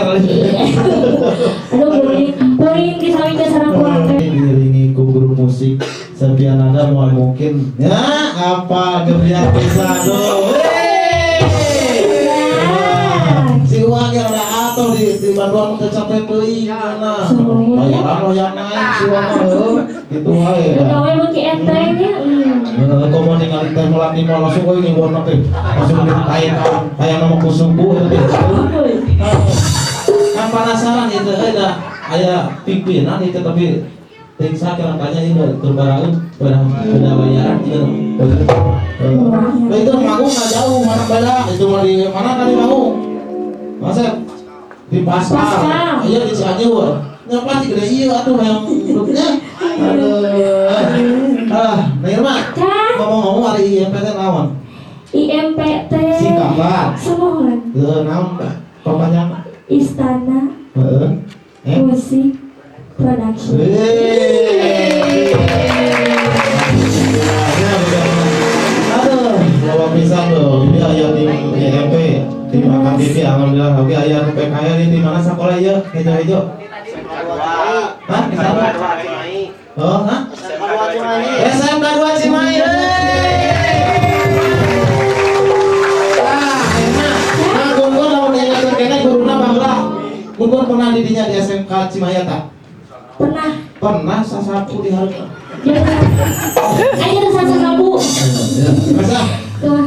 konser. Aduh, puring kisah sareng kurang teh. Diiringi ku guru musik Sepianada mau mungkin ya apa gebiar bisa aduh. Si uang yang udah atur di Bandung tercapai teuing nah. Bayaran yang naik si uang gitu wae. Gawe beki enteng ya. Komo ningali teh mulak di mall langsung euy ngibon teh. Langsung ditain kayak nama kusumbu. Kan penasaran itu aya pimpinan itu tapi ting sakit angkanya ini terbarang pada bayaran itu. Itu manggung nggak jauh mana beda itu mah di mana tadi manggung? Masa di pasar. Iya di Cianjur. Nyapa sih gede iya atuh yang grupnya. Nirma. Ngomong-ngomong hari IMPT naon? IMPT. Singkat banget. Semohon. Naon kepanjang? Istana Musik Production. Aduh, bawa pisang loh. Ini ayah tim IMP, tim AKBP, alhamdulillah. Oke, ayah PKL ini di mana sekolah ya? Hejo. Hah? Di sana? Oh, hah? SMK 2 Cimahi. Guntur pernah didinya di SMK Cimahi tak? Pernah sasapu di harga. Ayo sasa sabu. Masa? Tuh.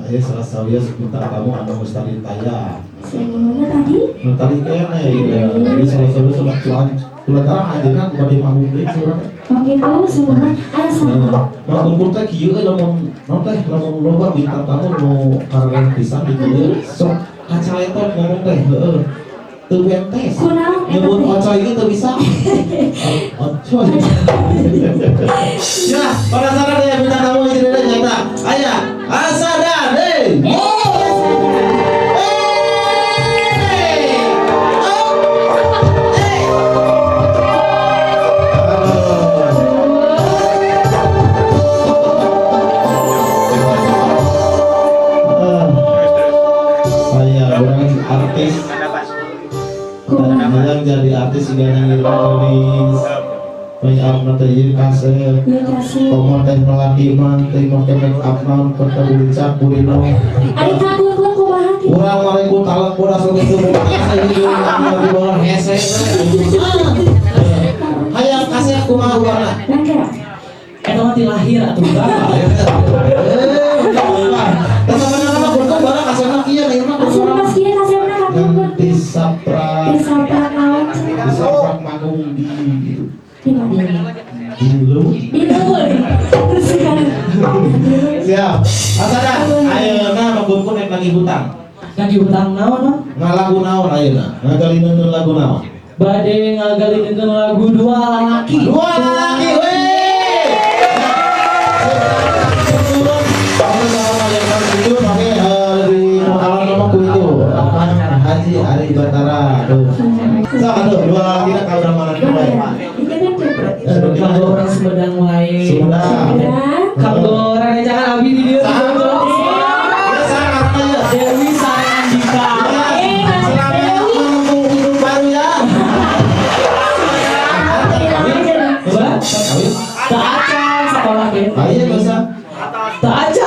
Ya salah saya seputar kamu anu mustari taya. Semuanya tadi? Tadi kayaknya ya. Jadi salah satu sudah tuan. Tulan orang aja kan bagi manggung deui surah. Oke tuh semuanya asa. Nah, guntur teh kieu lamun loba bintang tamu mau karang pisan gitu. Sok kaca laptop ngomong teh heeh. Teu bentes. Nyebut ocoy itu bisa. Ocoy. Ya, penasaran ya bintang tamu ini nyata. Aya, Asada deh. Artis yang jadi artis juga yang nulis banyak nanti jadi kaset komo teh meladiman teh make make up naon kota ulicak burino ari kagun kumaha ti urang mari ku talak bodas gitu di bawah hese hayang kaset kumaha urangna eta mah ti lahir atuh bapak teman-teman kurang barang kasetna kieu ieu mah pas kieu kasetna kagun disaprak manggung di siap asada ayeuna manggung naik lagi hutang naon ngalagu naon ayeuna ngagalikeun lagu naon bade ngagalikeun lagu dua lalaki we Haji Ari Batara aduh dua kita kalau mana kalau orang Sumedang wae sudah kalau orang jangan abi di dia Dewi Sarandika baru ya tak aja sekolah ke ayo bisa tak aja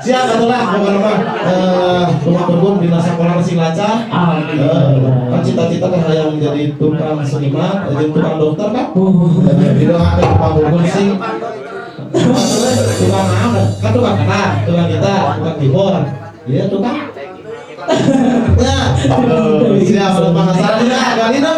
siap atulah rumah berbun di sekolah Silacak. Kan cita-cita teh hayang menjadi tukang seniman, jadi tukang dokter kan? Didoakeun Pak Berbun sing tukang naon? Kan tukang gitar, tukang keyboard. Iya tukang. Ya, siap penasaran ya, kali ini